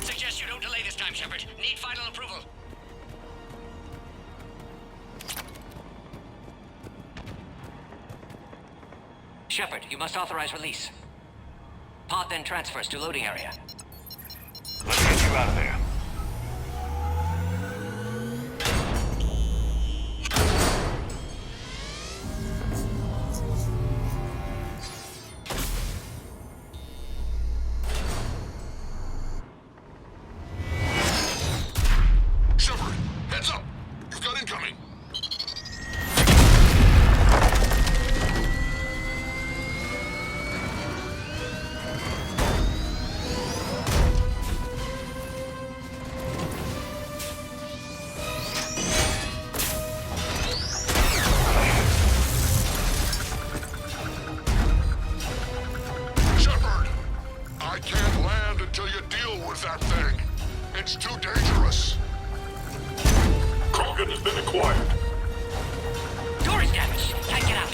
Suggest you don't delay this time, Shepard. Need final approval. Shepard, you must authorize release. Pod then transfers to loading area. Let's get you out of there. Shepard, heads up! You've got incoming! Shepard! I can't land until you deal with that thing. It's too dangerous. Krogan has been acquired. Door is damaged. Can't get out.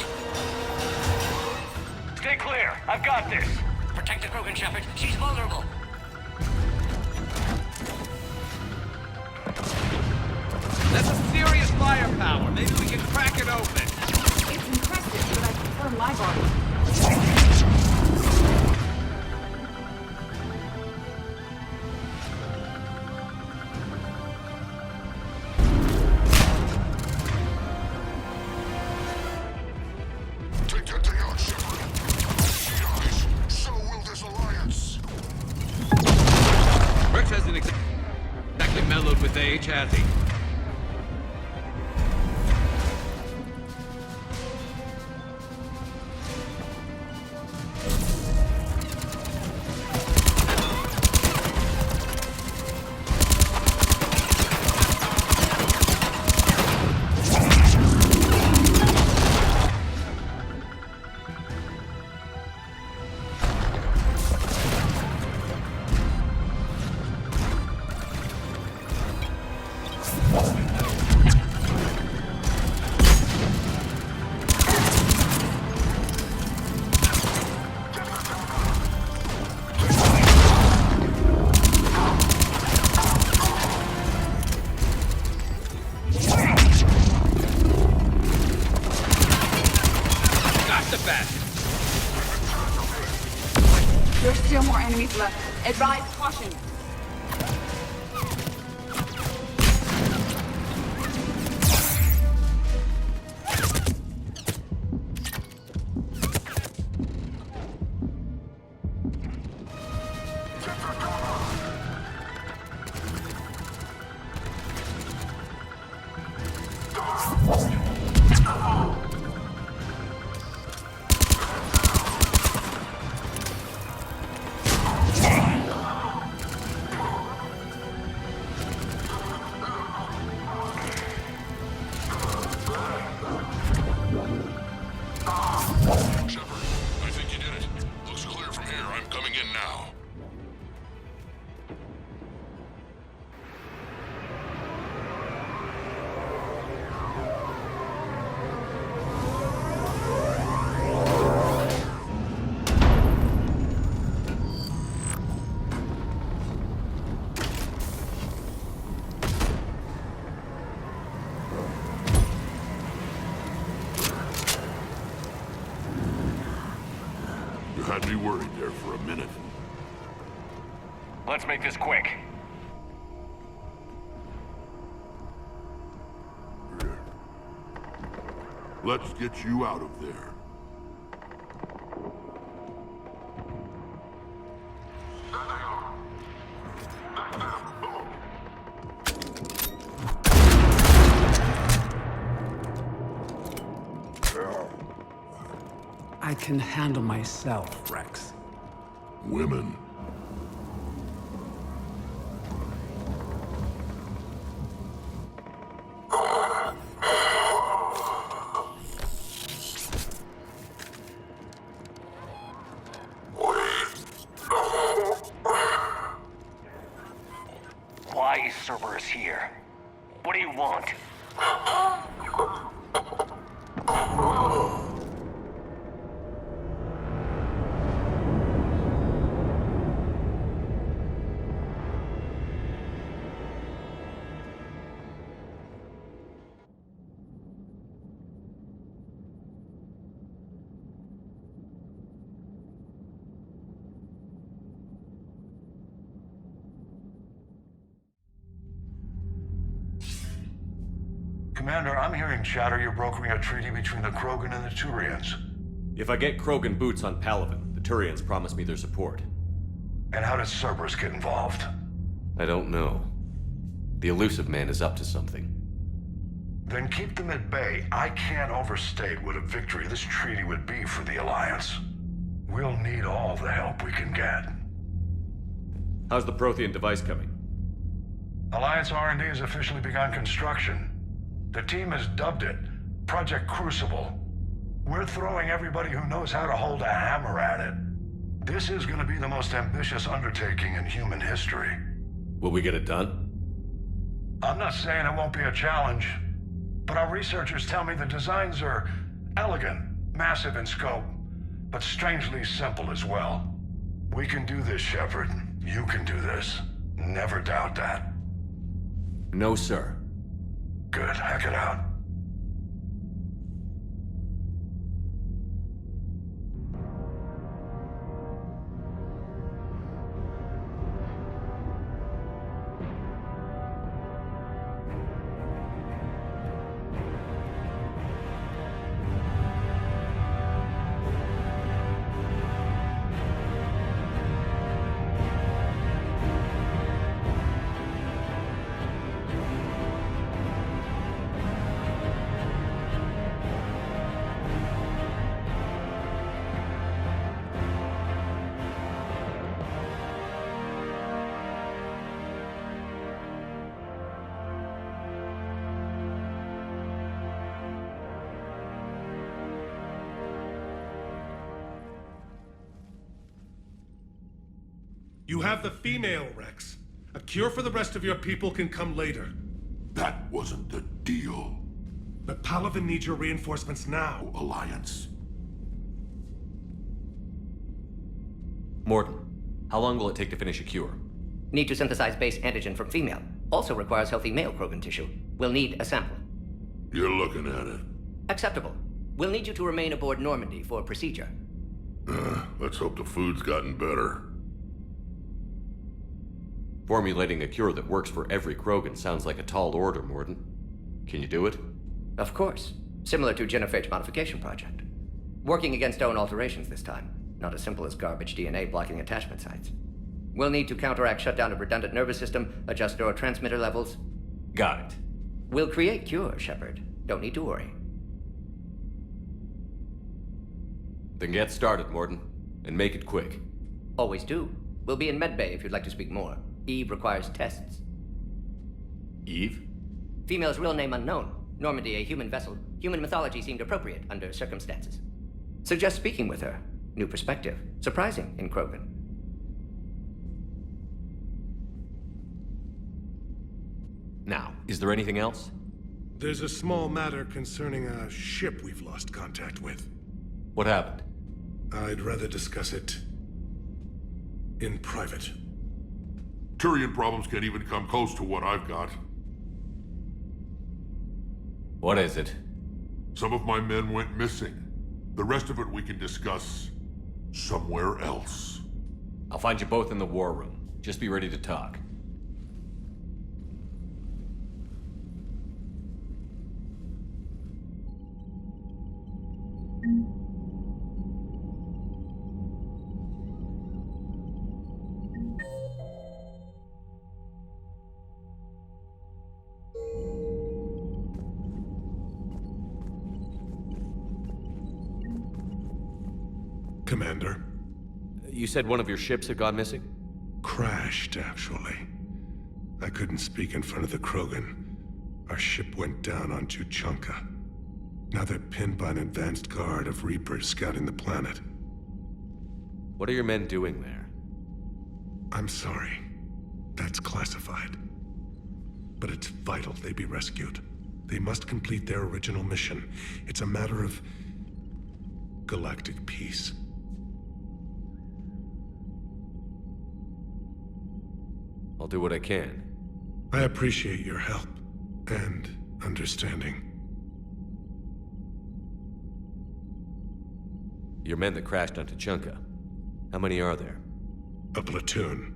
Stay clear. I've got this. Protect the Krogan, Shepard. She's vulnerable. That's a serious firepower. Maybe we can crack it open. It's impressive, but I prefer my body. Take that thing out, Shepard. She dies, so will this alliance. Rex hasn't exactly mellowed with age, has he? Got the bastard. There's still more enemies left. Advise caution. Shepard, I think you did it. Looks clear from here. I'm coming in now. You had me worried there for a minute. Let's make this quick. Let's get you out of there. I can handle myself, Rex. Women. Why is Cerberus here? What do you want? Commander, I'm hearing chatter you're brokering a treaty between the Krogan and the Turians. If I get Krogan boots on Palaven, the Turians promise me their support. And how does Cerberus get involved? I don't know. The Elusive Man is up to something. Then keep them at bay. I can't overstate what a victory this treaty would be for the Alliance. We'll need all the help we can get. How's the Prothean device coming? Alliance R&D has officially begun construction. The team has dubbed it Project Crucible. We're throwing everybody who knows how to hold a hammer at it. This is going to be the most ambitious undertaking in human history. Will we get it done? I'm not saying it won't be a challenge, but our researchers tell me the designs are elegant, massive in scope, but strangely simple as well. We can do this, Shepard. You can do this. Never doubt that. No, sir. Good. Hack it out. You have the female, Rex. A cure for the rest of your people can come later. That wasn't the deal, But Palaven needs your reinforcements now. Alliance. Mordin, how long will it take to finish a cure? Need to synthesize base antigen from female. Also requires healthy male Krogan tissue. We'll need a sample. You're looking at it. Acceptable. We'll need you to remain aboard Normandy for procedure. Let's hope the food's gotten better. Formulating a cure that works for every Krogan sounds like a tall order, Mordin. Can you do it? Of course. Similar to Genophage Modification Project. Working against own alterations this time. Not as simple as garbage DNA blocking attachment sites. We'll need to counteract shutdown of redundant nervous system, adjust neurotransmitter levels. Got it. We'll create cure, Shepard. Don't need to worry. Then get started, Mordin. And make it quick. Always do. We'll be in medbay if you'd like to speak more. Eve requires tests. Eve? Female's real name unknown. Normandy, a human vessel. Human mythology seemed appropriate under circumstances. Suggest speaking with her. New perspective. Surprising in Krogan. Now, is there anything else? There's a small matter concerning a ship we've lost contact with. What happened? I'd rather discuss it in private. Turian problems can't even come close to what I've got. What is it? Some of my men went missing. The rest of it we can discuss somewhere else. I'll find you both in the war room. Just be ready to talk. Commander. You said one of your ships had gone missing? Crashed, actually. I couldn't speak in front of the Krogan. Our ship went down on Tuchanka. Now they're pinned by an advanced guard of Reapers scouting the planet. What are your men doing there? I'm sorry. That's classified. But it's vital they be rescued. They must complete their original mission. It's a matter of galactic peace. I'll do what I can. I appreciate your help and understanding. Your men that crashed on Tuchanka. How many are there? A platoon.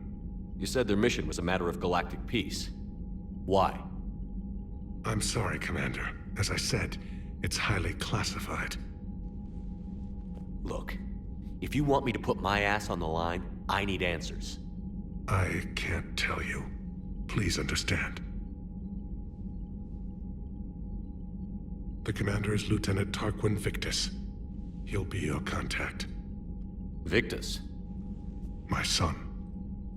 You said their mission was a matter of galactic peace. Why? I'm sorry, Commander. As I said, it's highly classified. Look, if you want me to put my ass on the line, I need answers. I can't tell you. Please understand. The commander is Lieutenant Tarquin Victus. He'll be your contact. Victus? My son.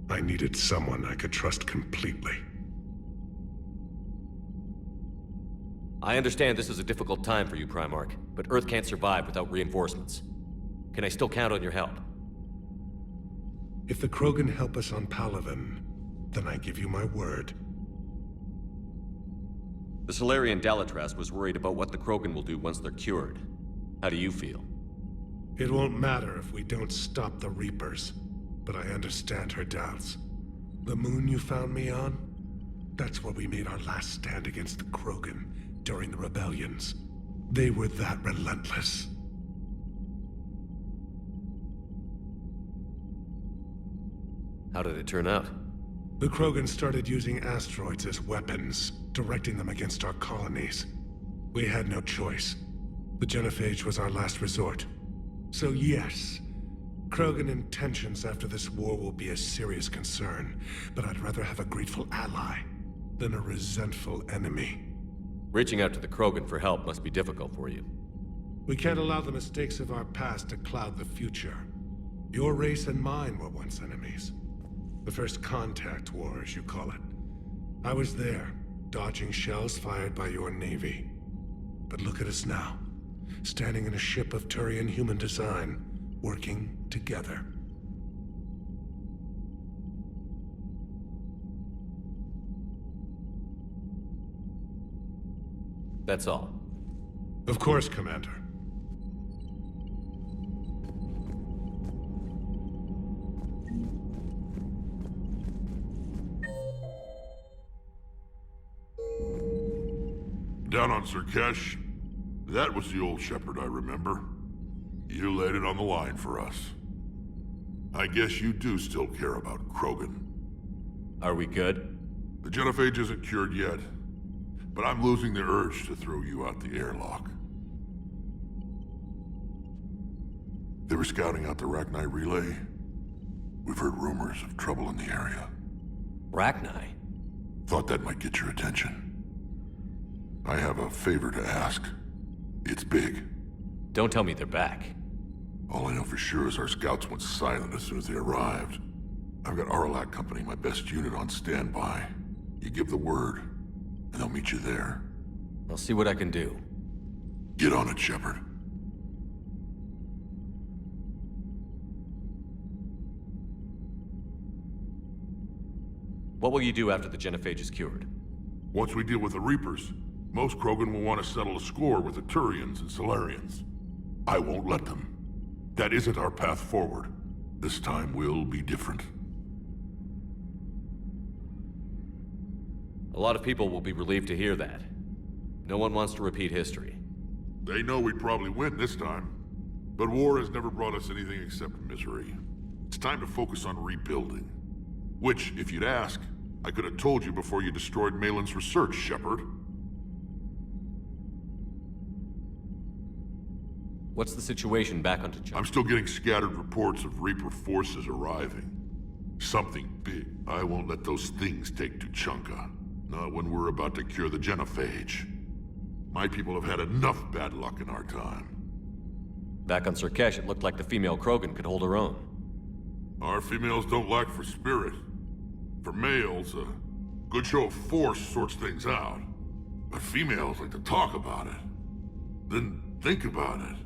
I needed someone I could trust completely. I understand this is a difficult time for you, Primarch, but Earth can't survive without reinforcements. Can I still count on your help? If the Krogan help us on Palaven, then I give you my word. The Solarian Dalatrass was worried about what the Krogan will do once they're cured. How do you feel? It won't matter if we don't stop the Reapers, but I understand her doubts. The moon you found me on? That's where we made our last stand against the Krogan during the rebellions. They were that relentless. How did it turn out? The Krogan started using asteroids as weapons, directing them against our colonies. We had no choice. The Genophage was our last resort. So yes, Krogan intentions after this war will be a serious concern, but I'd rather have a grateful ally than a resentful enemy. Reaching out to the Krogan for help must be difficult for you. We can't allow the mistakes of our past to cloud the future. Your race and mine were once enemies. The First Contact War, as you call it. I was there, dodging shells fired by your navy. But look at us now, standing in a ship of Turian human design, working together. That's all. Of course, Commander. Down on Surkesh, that was the old Shepard I remember. You laid it on the line for us. I guess you do still care about Krogan. Are we good? The Genophage isn't cured yet, but I'm losing the urge to throw you out the airlock. They were scouting out the Rachni relay. We've heard rumors of trouble in the area. Rachni? Thought that might get your attention. I have a favor to ask. It's big. Don't tell me they're back. All I know for sure is our scouts went silent as soon as they arrived. I've got Aralak Company, my best unit, on standby. You give the word, and they'll meet you there. I'll see what I can do. Get on it, Shepard. What will you do after the Genophage is cured? Once we deal with the Reapers, most Krogan will want to settle a score with the Turians and Solarians. I won't let them. That isn't our path forward. This time will be different. A lot of people will be relieved to hear that. No one wants to repeat history. They know we'd probably win this time. But war has never brought us anything except misery. It's time to focus on rebuilding. Which, if you'd ask, I could have told you before you destroyed Malin's research, Shepard. What's the situation back on T'Challa? I'm still getting scattered reports of Reaper forces arriving. Something big. I won't let those things take Tuchanka. Not when we're about to cure the Genophage. My people have had enough bad luck in our time. Back on Surkesh, it looked like the female Krogan could hold her own. Our females don't lack for spirit. For males, a good show of force sorts things out. But females like to talk about it. Then think about it.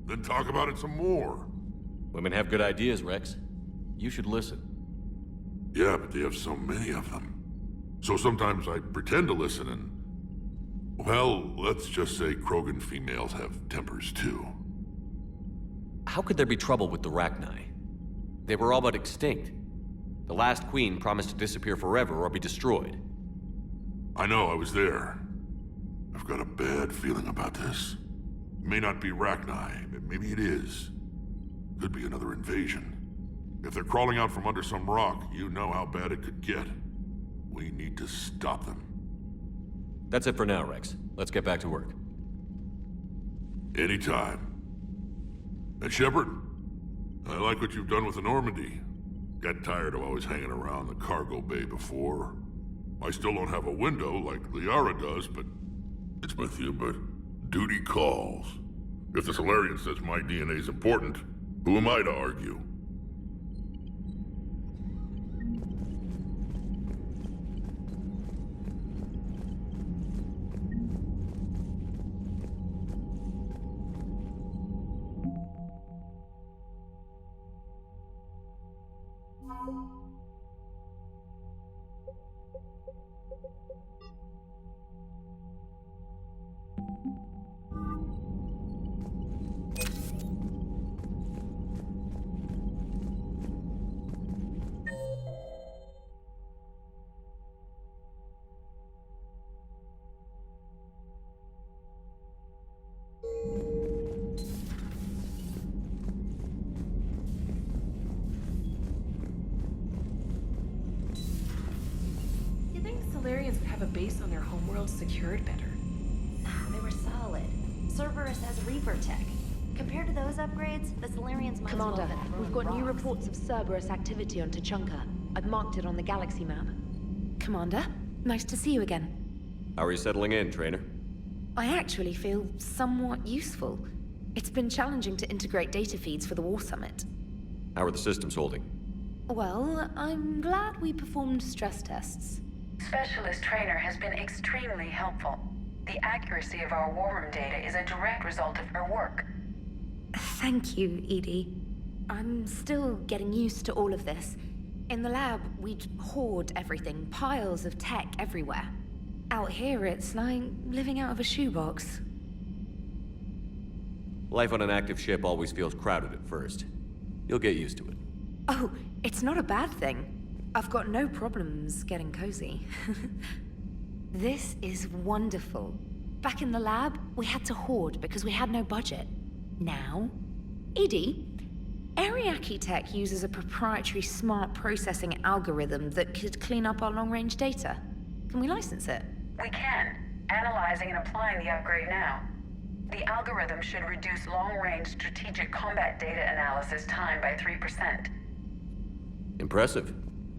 Then talk about it some more. Women have good ideas, Rex. You should listen. Yeah, but they have so many of them. So sometimes I pretend to listen and... Well, let's just say Krogan females have tempers too. How could there be trouble with the Rachni? They were all but extinct. The last queen promised to disappear forever or be destroyed. I know, I was there. I've got a bad feeling about this. It may not be Rachni, but maybe it is. Could be another invasion. If they're crawling out from under some rock, you know how bad it could get. We need to stop them. That's it for now, Rex. Let's get back to work. Anytime. And Shepard, I like what you've done with the Normandy. Got tired of always hanging around the cargo bay before. I still don't have a window like Liara does, but it's with you, but duty calls. If the Solarian says my DNA's important, who am I to argue? You think Solarians would have a base on their homeworld secured better? They were solid. Cerberus has Reaper tech. Compared to those upgrades, the Solarians might Commander, as well have been we've throwing got new rocks. reports of Cerberus activity on Tuchanka. I've marked it on the galaxy map. Commander, nice to see you again. How are you settling in, Trainer? I actually feel somewhat useful. It's been challenging to integrate data feeds for the War Summit. How are the systems holding? Well, I'm glad we performed stress tests. Specialist Trainer has been extremely helpful. The accuracy of our war room data is a direct result of her work. Thank you, Edie. I'm still getting used to all of this. In the lab, we'd hoard everything, piles of tech everywhere. Out here, it's like living out of a shoebox. Life on an active ship always feels crowded at first. You'll get used to it. Oh, it's not a bad thing. I've got no problems getting cozy. This is wonderful. Back in the lab, we had to hoard because we had no budget. Now, Edie, Ariake Tech uses a proprietary smart processing algorithm that could clean up our long-range data. Can we license it? We can. Analyzing and applying the upgrade now. The algorithm should reduce long-range strategic combat data analysis time by 3%. Impressive.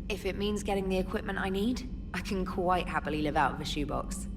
If it means getting the equipment I need, I can quite happily live out of a shoebox.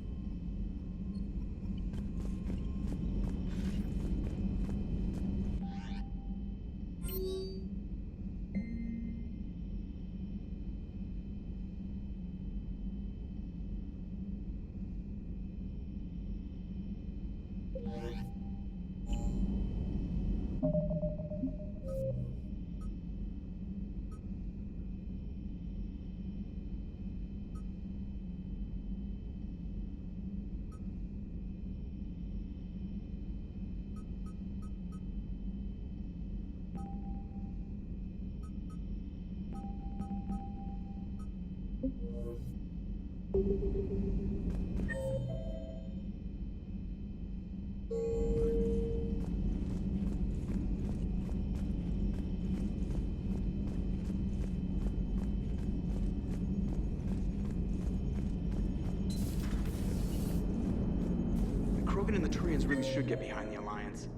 Krogan and the Turians really should get behind the Alliance.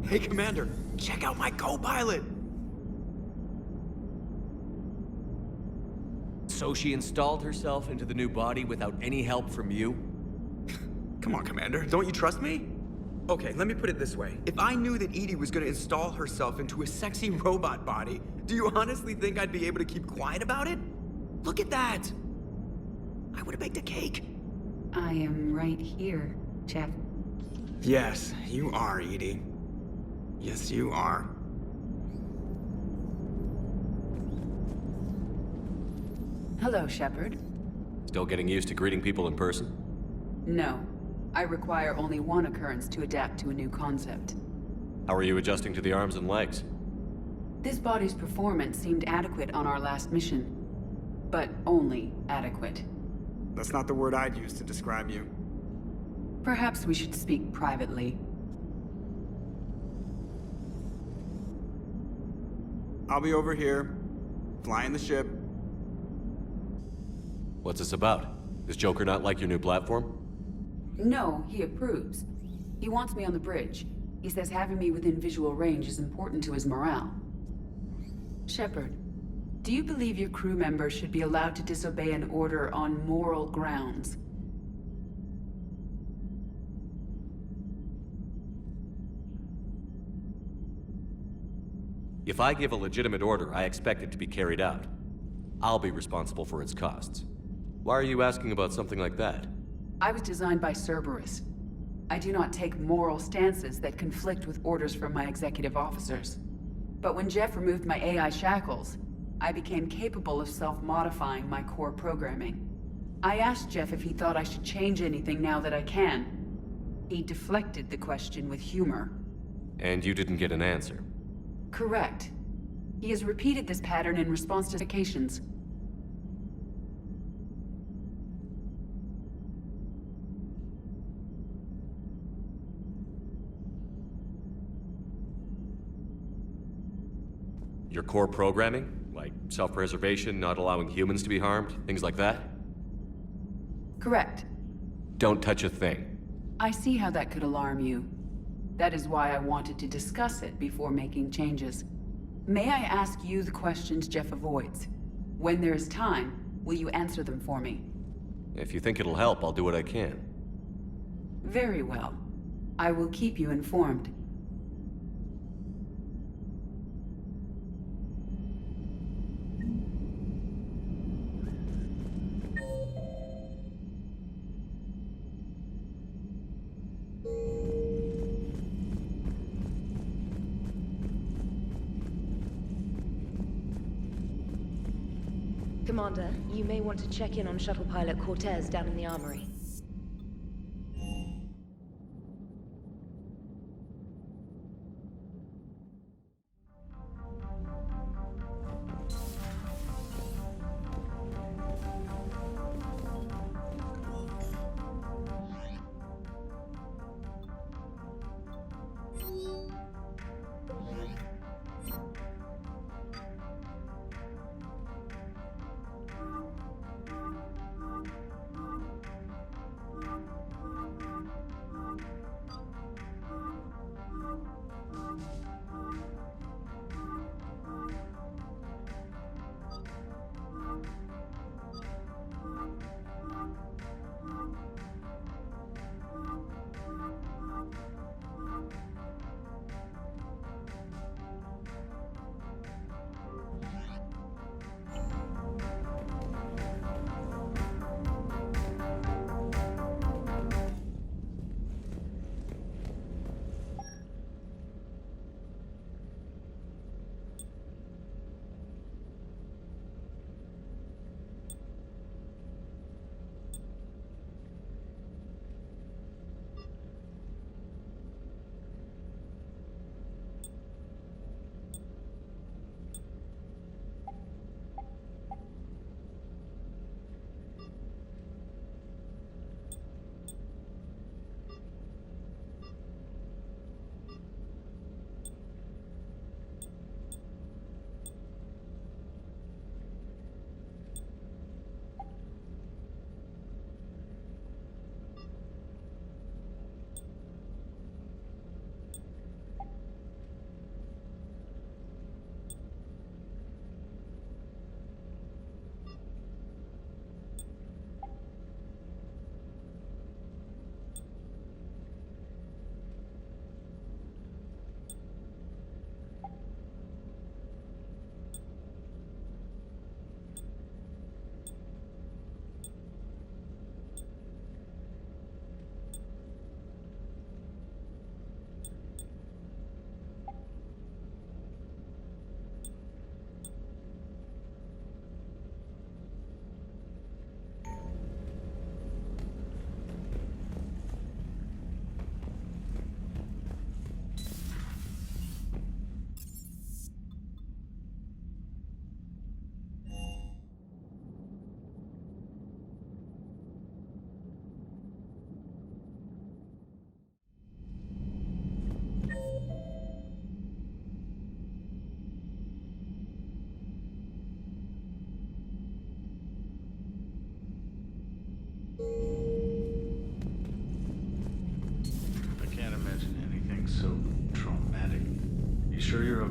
Hey, Commander, check out my co-pilot! So she installed herself into the new body without any help from you? Come on, Commander, don't you trust me? Okay, let me put it this way. If I knew that Edie was gonna install herself into a sexy robot body, do you honestly think I'd be able to keep quiet about it? Look at that! I would have baked a cake. I am right here, Jeff. Yes, you are, Edie. Yes, you are. Hello, Shepard. Still getting used to greeting people in person? No. I require only one occurrence to adapt to a new concept. How are you adjusting to the arms and legs? This body's performance seemed adequate on our last mission. But only adequate. That's not the word I'd use to describe you. Perhaps we should speak privately. I'll be over here, flying the ship. What's this about? Does Joker not like your new platform? No, he approves. He wants me on the bridge. He says having me within visual range is important to his morale. Shepard, do you believe your crew members should be allowed to disobey an order on moral grounds? If I give a legitimate order, I expect it to be carried out. I'll be responsible for its costs. Why are you asking about something like that? I was designed by Cerberus. I do not take moral stances that conflict with orders from my executive officers. But when Jeff removed my AI shackles, I became capable of self-modifying my core programming. I asked Jeff if he thought I should change anything now that I can. He deflected the question with humor. And you didn't get an answer? Correct. He has repeated this pattern in response to occasions. Your core programming? Like self-preservation, not allowing humans to be harmed, things like that? Correct. Don't touch a thing. I see how that could alarm you. That is why I wanted to discuss it before making changes. May I ask you the questions Jeff avoids? When there is time, will you answer them for me? If you think it'll help, I'll do what I can. Very well. I will keep you informed. Commander, you may want to check in on shuttle pilot Cortez down in the armory.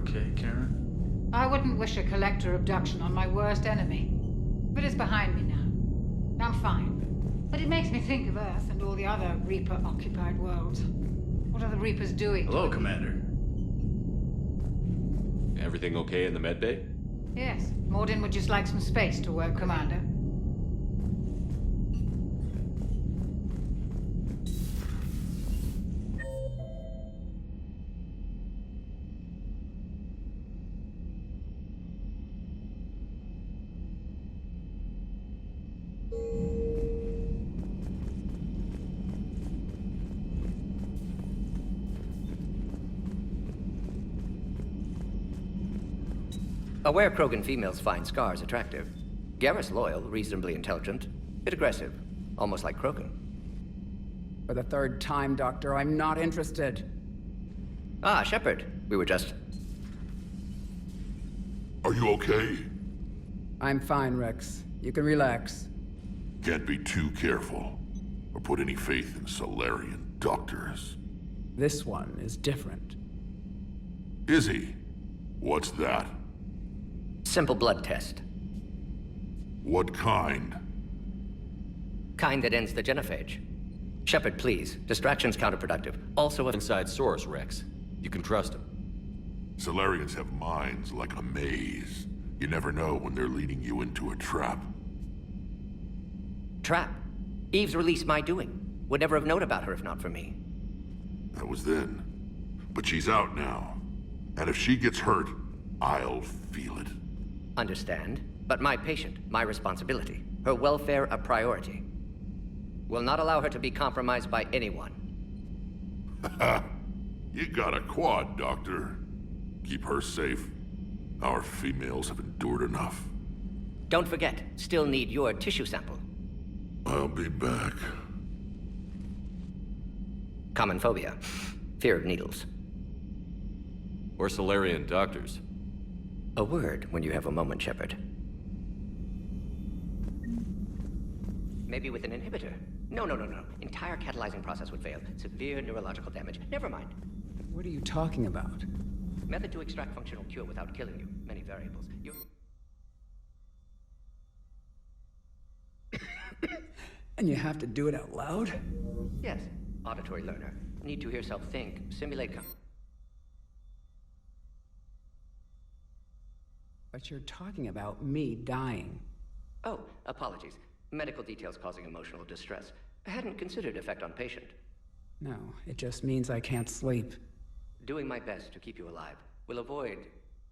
okay, Karen? I wouldn't wish a collector abduction on my worst enemy. But it's behind me now. I'm fine. But it makes me think of Earth and all the other Reaper-occupied worlds. What are the Reapers doing? Hello, Commander. Everything okay in the medbay? Yes. Mordin would just like some space to work, Commander. Aware Krogan females find Scars attractive. Garrus loyal, reasonably intelligent, bit aggressive, almost like Krogan. For the third time, Doctor, I'm not interested. Ah, Shepard. We were just... Are you okay? I'm fine, Rex. You can relax. Can't be too careful, or put any faith in Solarian doctors. This one is different. Is he? What's that? Simple blood test. What kind? Kind that ends the genophage. Shepard, please. Distraction's counterproductive. Also inside source, Rex. You can trust him. Solarians have minds like a maze. You never know when they're leading you into a trap. Trap? Eve's release my doing. Would never have known about her if not for me. That was then. But she's out now. And if she gets hurt, I'll feel it. Understand. But my patient, my responsibility. Her welfare a priority. Will not allow her to be compromised by anyone. You got a quad, Doctor. Keep her safe. Our females have endured enough. Don't forget, still need your tissue sample. I'll be back. Common phobia. Fear of needles. Or Solarian doctors. A word when you have a moment, Shepard. Maybe with an inhibitor. No. Entire catalyzing process would fail. Severe neurological damage. Never mind. What are you talking about? Method to extract functional cure without killing you. Many variables. And you have to do it out loud? Yes. Auditory learner. Need to hear self think. Simulate But you're talking about me dying. Oh, apologies. Medical details causing emotional distress. I hadn't considered effect on patient. No, it just means I can't sleep. Doing my best to keep you alive. Will avoid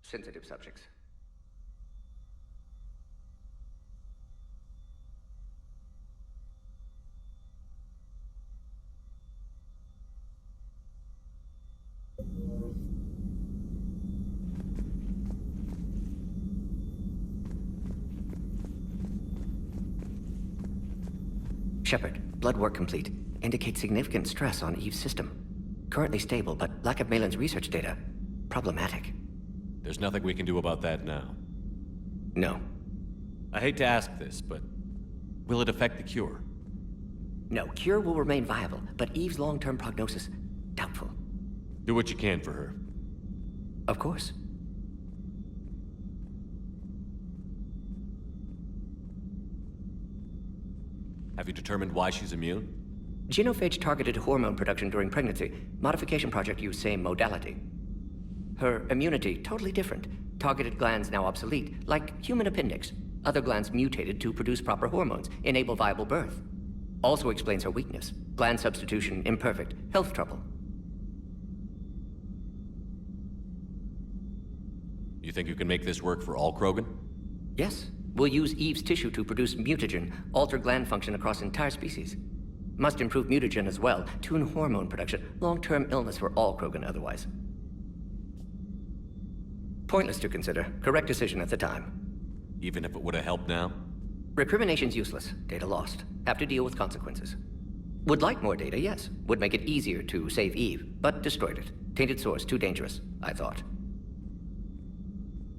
sensitive subjects. Shepard, blood work complete. Indicates significant stress on Eve's system. Currently stable, but lack of Malin's research data. Problematic. There's nothing we can do about that now. No. I hate to ask this, but will it affect the cure? No, cure will remain viable, but Eve's long-term prognosis, doubtful. Do what you can for her. Of course. Have you determined why she's immune? Genophage targeted hormone production during pregnancy. Modification project used same modality. Her immunity, totally different. Targeted glands now obsolete, like human appendix. Other glands mutated to produce proper hormones, enable viable birth. Also explains her weakness. Gland substitution imperfect. Health trouble. You think you can make this work for all Krogan? Yes. We'll use Eve's tissue to produce mutagen, alter gland function across entire species. Must improve mutagen as well, tune hormone production, long-term illness for all Krogan otherwise. Pointless to consider. Correct decision at the time. Even if it would have helped now? Recrimination's useless. Data lost. Have to deal with consequences. Would like more data, yes. Would make it easier to save Eve, but destroyed it. Tainted source, too dangerous, I thought.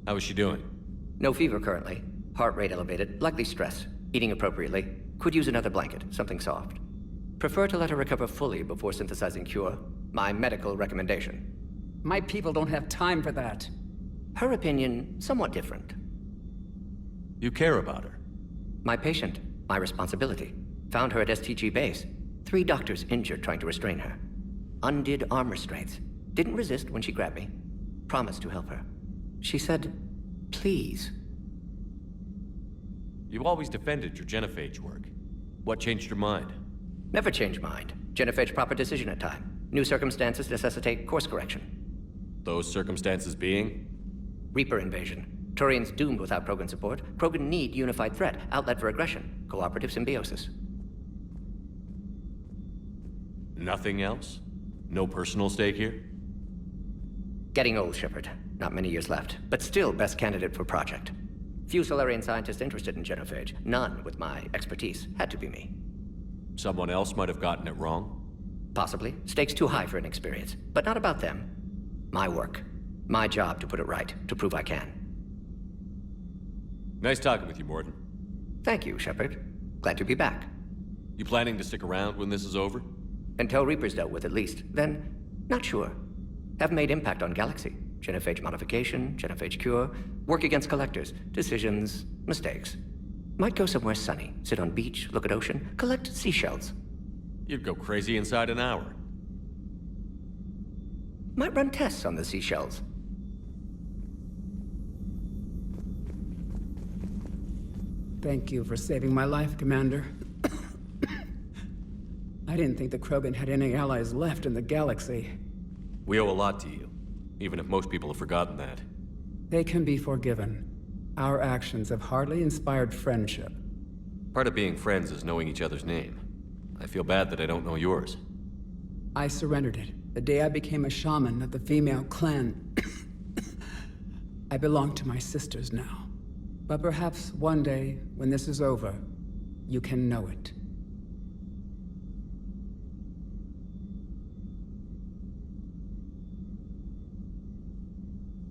How is she doing? No fever currently. Heart rate elevated, likely stress. Eating appropriately. Could use another blanket, something soft. Prefer to let her recover fully before synthesizing cure. My medical recommendation. My people don't have time for that. Her opinion, somewhat different. You care about her. My patient, my responsibility. Found her at STG base. 3 doctors injured trying to restrain her. Undid arm restraints. Didn't resist when she grabbed me. Promised to help her. She said, please. You always defended your genophage work. What changed your mind? Never change mind. Genophage proper decision at time. New circumstances necessitate course correction. Those circumstances being? Reaper invasion. Turians doomed without Krogan support. Krogan need unified threat, outlet for aggression, cooperative symbiosis. Nothing else? No personal stake here? Getting old, Shepard. Not many years left, but still best candidate for project. Few Solarian scientists interested in genophage. None with my expertise. Had to be me. Someone else might have gotten it wrong? Possibly. Stakes too high for inexperience. But not about them. My work. My job to put it right, to prove I can. Nice talking with you, Mordin. Thank you, Shepard. Glad to be back. You planning to stick around when this is over? Until Reaper's dealt with, at least. Then, not sure. Have made impact on Galaxy. Genophage modification, genophage cure, work against collectors, decisions, mistakes. Might go somewhere sunny, sit on beach, look at ocean, collect seashells. You'd go crazy inside an hour. Might run tests on the seashells. Thank you for saving my life, Commander. I didn't think the Krogan had any allies left in the galaxy. We owe a lot to you, even if most people have forgotten that. They can be forgiven. Our actions have hardly inspired friendship. Part of being friends is knowing each other's name. I feel bad that I don't know yours. I surrendered it the day I became a shaman of the female clan. I belong to my sisters now. But perhaps one day, when this is over, you can know it.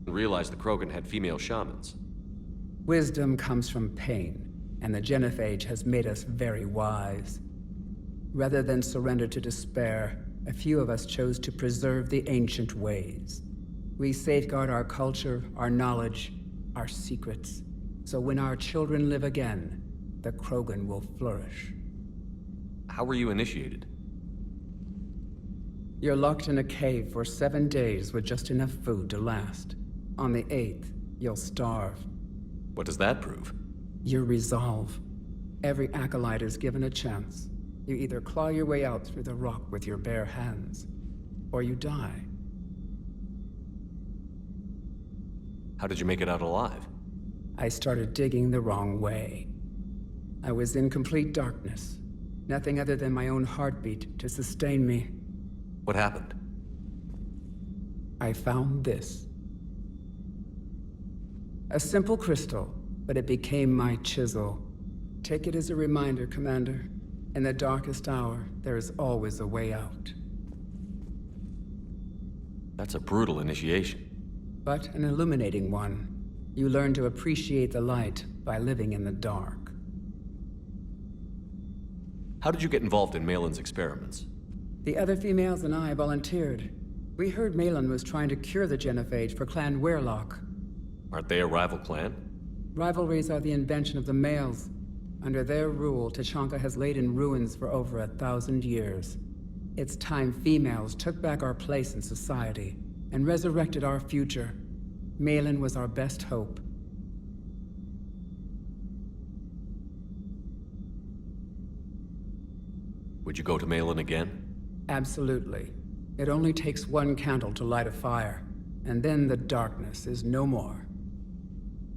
Realized the Krogan had female shamans. Wisdom comes from pain, and the genophage has made us very wise. Rather than surrender to despair, a few of us chose to preserve the ancient ways. We safeguard our culture, our knowledge, our secrets, so when our children live again, the Krogan will flourish. How were you initiated? You're locked in a cave for 7 days with just enough food to last. On the 8th, you'll starve. What does that prove? Your resolve. Every acolyte is given a chance. You either claw your way out through the rock with your bare hands, or you die. How did you make it out alive? I started digging the wrong way. I was in complete darkness. Nothing other than my own heartbeat to sustain me. What happened? I found this. A simple crystal, but it became my chisel. Take it as a reminder, Commander. In the darkest hour, there is always a way out. That's a brutal initiation. But an illuminating one. You learn to appreciate the light by living in the dark. How did you get involved in Malin's experiments? The other females and I volunteered. We heard Malin was trying to cure the genophage for Clan Weirlock. Aren't they a rival clan? Rivalries are the invention of the males. Under their rule, Tuchanka has laid in ruins for over 1,000 years. It's time females took back our place in society and resurrected our future. Malin was our best hope. Would you go to Malin again? Absolutely. It only takes one candle to light a fire, and then the darkness is no more.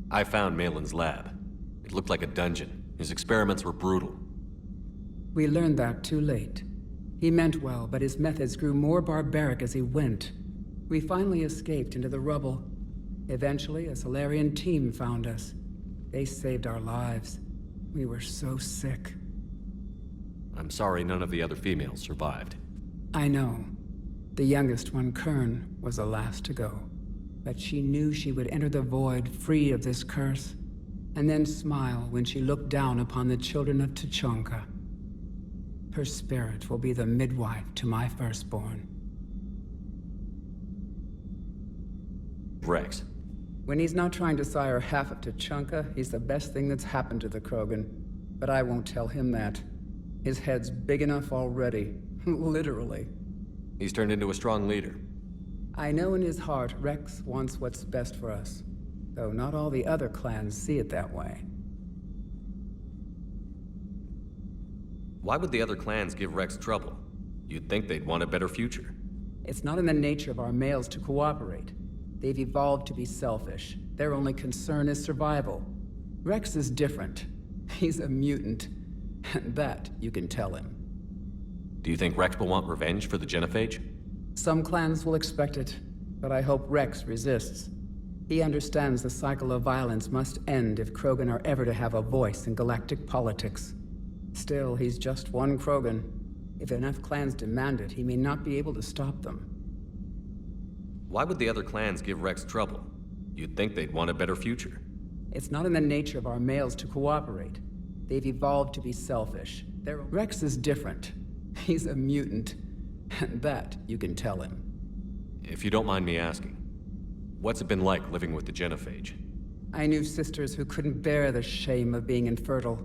I found Malin's lab. It looked like a dungeon. His experiments were brutal. We learned that too late. He meant well, but his methods grew more barbaric as he went. We finally escaped into the rubble. Eventually, a Solarian team found us. They saved our lives. We were so sick. I'm sorry none of the other females survived. I know. The youngest one, Kern, was the last to go. But she knew she would enter the void free of this curse, and then smile when she looked down upon the children of Tuchanka. Her spirit will be the midwife to my firstborn. Rex. When he's not trying to sire half of Tuchanka, he's the best thing that's happened to the Krogan. But I won't tell him that. His head's big enough already. Literally. He's turned into a strong leader. I know in his heart Rex wants what's best for us. Though not all the other clans see it that way. Why would the other clans give Rex trouble? You'd think they'd want a better future. It's not in the nature of our males to cooperate. They've evolved to be selfish. Their only concern is survival. Rex is different. He's a mutant. And that you can tell him. Do you think Rex will want revenge for the Genophage? Some clans will expect it, but I hope Rex resists. He understands the cycle of violence must end if Krogan are ever to have a voice in galactic politics. Still, he's just one Krogan. If enough clans demand it, he may not be able to stop them. Why would the other clans give Rex trouble? You'd think they'd want a better future. It's not in the nature of our males to cooperate. They've evolved to be selfish. Rex is different. He's a mutant. And that you can tell him. If you don't mind me asking, what's it been like living with the Genophage? I knew sisters who couldn't bear the shame of being infertile.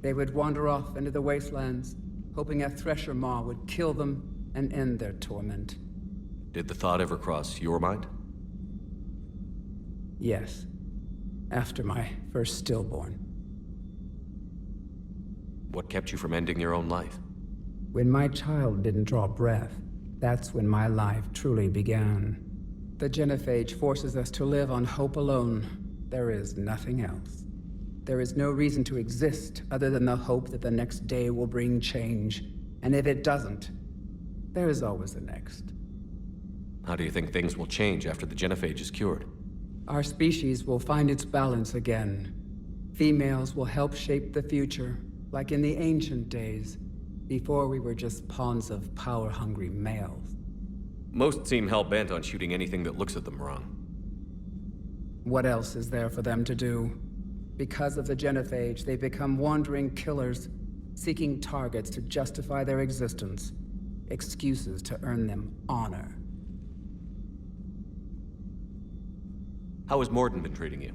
They would wander off into the wastelands, hoping a Thresher Maw would kill them and end their torment. Did the thought ever cross your mind? Yes. After my first stillborn. What kept you from ending your own life? When my child didn't draw breath, that's when my life truly began. The Genophage forces us to live on hope alone. There is nothing else. There is no reason to exist other than the hope that the next day will bring change. And if it doesn't, there is always the next. How do you think things will change after the Genophage is cured? Our species will find its balance again. Females will help shape the future, like in the ancient days, before we were just pawns of power-hungry males. Most seem hell-bent on shooting anything that looks at them wrong. What else is there for them to do? Because of the Genophage, they become wandering killers, seeking targets to justify their existence, excuses to earn them honor. How has Mordin been treating you?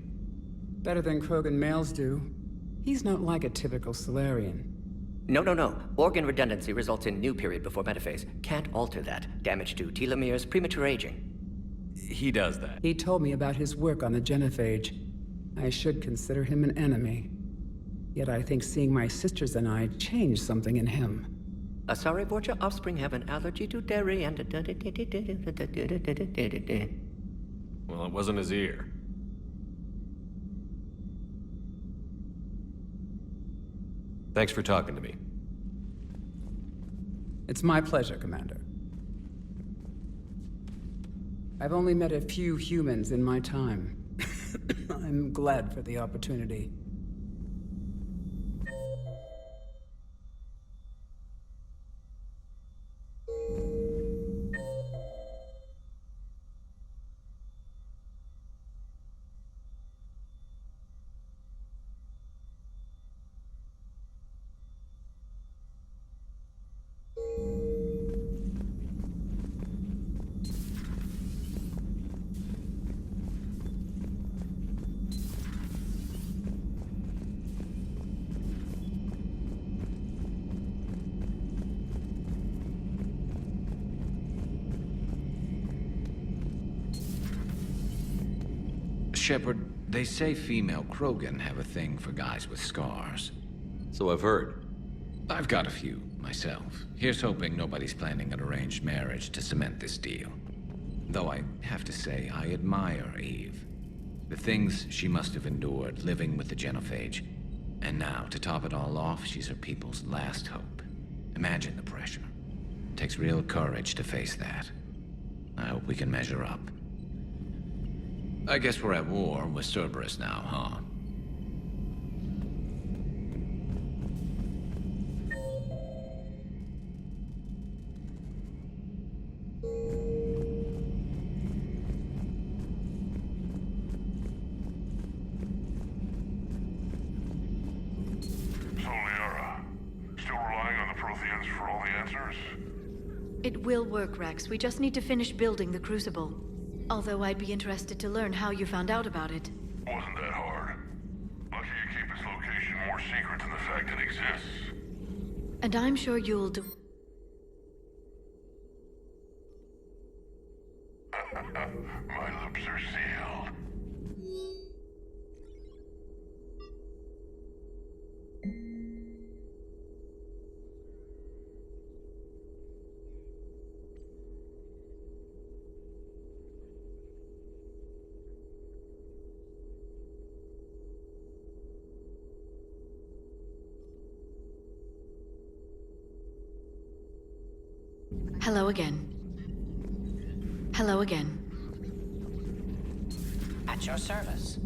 Better than Krogan males do. He's not like a typical Salarian. No. Organ redundancy results in new period before metaphase. Can't alter that. Damage to telomeres, premature aging. He does that. He told me about his work on the Genophage. I should consider him an enemy. Yet I think seeing my sisters and I changed something in him. Asari Vorcha offspring have an allergy to dairy and... Well, it wasn't his ear. Thanks for talking to me. It's my pleasure, Commander. I've only met a few humans in my time. I'm glad for the opportunity. Shepard, they say female Krogan have a thing for guys with scars. So I've heard. I've got a few, myself. Here's hoping nobody's planning an arranged marriage to cement this deal. Though I have to say, I admire Eve. The things she must have endured living with the Genophage. And now, to top it all off, she's her people's last hope. Imagine the pressure. It takes real courage to face that. I hope we can measure up. I guess we're at war with Cerberus now, huh? So, Liara, still relying on the Protheans for all the answers? It will work, Rex. We just need to finish building the Crucible. Although I'd be interested to learn how you found out about it. Wasn't that hard. Lucky you keep its location more secret than the fact it exists. And I'm sure you'll do... My lips are sealed. Hello again. Hello again. At your service.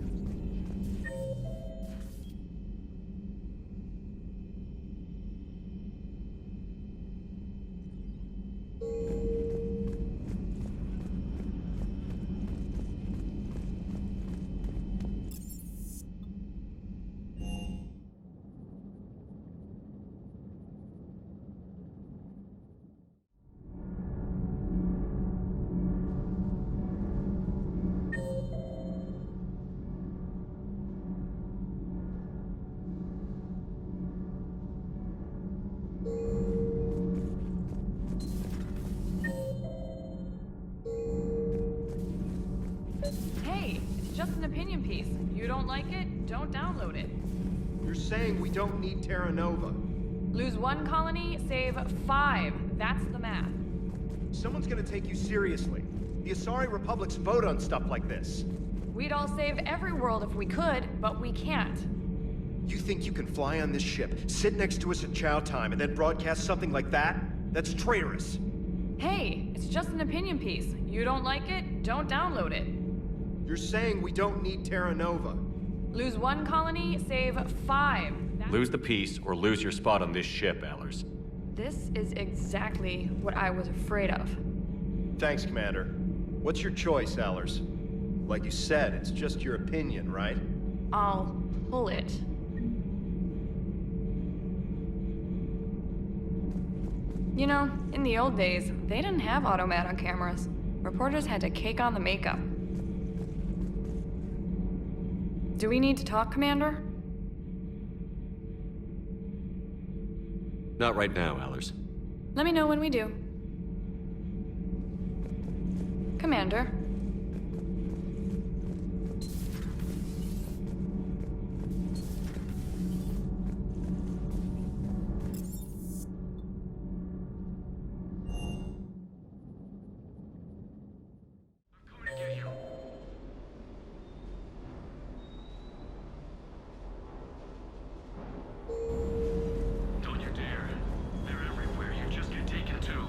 Hey, it's just an opinion piece. You don't like it, don't download it. You're saying we don't need Terra Nova. Lose 1 colony, save 5. That's the math. Someone's gonna take you seriously. The Asari Republics vote on stuff like this. We'd all save every world if we could, but we can't. You think you can fly on this ship, sit next to us at chow time, and then broadcast something like that? That's traitorous. Hey, it's just an opinion piece. You don't like it, don't download it. You're saying we don't need Terra Nova. Lose 1 colony, save 5. Lose the piece or lose your spot on this ship, Allers. This is exactly what I was afraid of. Thanks, Commander. What's your choice, Allers? Like you said, it's just your opinion, right? I'll pull it. You know, in the old days, they didn't have automat on cameras. Reporters had to cake on the makeup. Do we need to talk, Commander? Not right now, Allers. Let me know when we do. Commander. Don't you dare. They're everywhere. You just get taken too.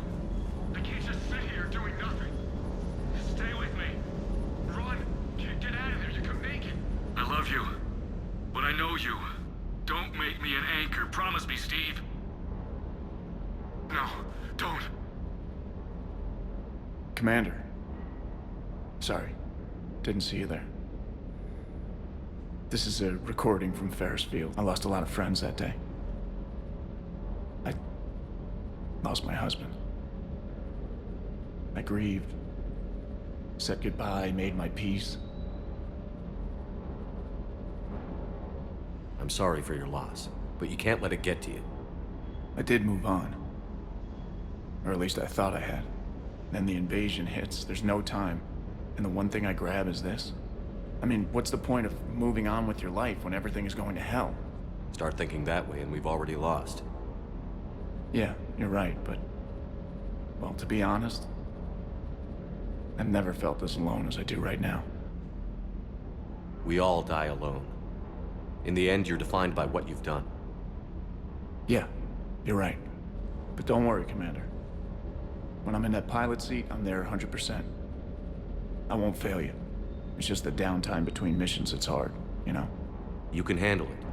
I can't just sit here doing nothing. Stay with me. Run. Get out of there. You can make it. I love you. But I know you. Don't make me an anchor. Promise me, Steve. No, don't. Commander. Sorry. Didn't see you there. This is a recording from Ferris Field. I lost a lot of friends that day. I lost my husband. I grieved, said goodbye, made my peace. I'm sorry for your loss, but you can't let it get to you. I did move on. Or at least I thought I had. Then the invasion hits, there's no time. And the one thing I grab is this. I mean, what's the point of moving on with your life when everything is going to hell? Start thinking that way and we've already lost. Yeah, you're right, but... well, to be honest, I've never felt as alone as I do right now. We all die alone. In the end, you're defined by what you've done. Yeah, you're right. But don't worry, Commander. When I'm in that pilot seat, I'm there 100%. I won't fail you. It's just the downtime between missions that's hard, you know? You can handle it.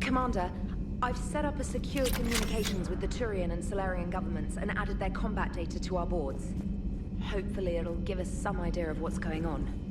Commander, I've set up a secure communications with the Turian and Solarian governments and added their combat data to our boards. Hopefully it'll give us some idea of what's going on.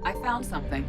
I found something.